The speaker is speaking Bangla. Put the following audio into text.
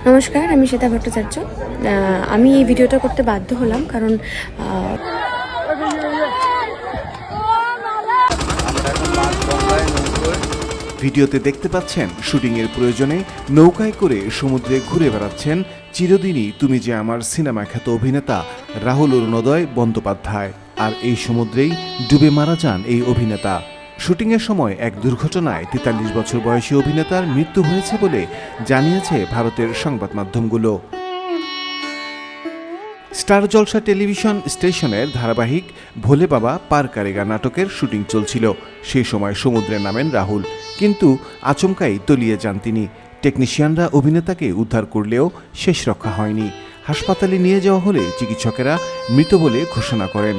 নমস্কার, আমি শ্বেতা ভট্টাচার্য। আমি এই ভিডিওটা করতে বাধ্য হলাম কারণ ভিডিওতে দেখতে পাচ্ছেন শুটিংয়ের প্রয়োজনে নৌকায় করে সমুদ্রে ঘুরে বেড়াচ্ছেন চিরদিনই তুমি যে আমার সিনেমা খ্যাত অভিনেতা রাহুল অরুণোদয় বন্দ্যোপাধ্যায়। আর এই সমুদ্রেই ডুবে মারা যান এই অভিনেতা। শুটিংয়ের সময় এক দুর্ঘটনায় ৪৩ বছর বয়সী অভিনেতার মৃত্যু হয়েছে বলে জানিয়েছে ভারতের সংবাদ মাধ্যমগুলো। স্টার জলসা টেলিভিশন স্টেশনের ধারাবাহিক ভোলে বাবা পার কারেগা নাটকের শুটিং চলছিল। সেই সময় সমুদ্রে নামেন রাহুল, কিন্তু আচমকাই তলিয়ে যান তিনি। টেকনিশিয়ানরা অভিনেতাকে উদ্ধার করলেও শেষ রক্ষা হয়নি। হাসপাতালে নিয়ে যাওয়া হলে চিকিৎসকেরা মৃত বলে ঘোষণা করেন।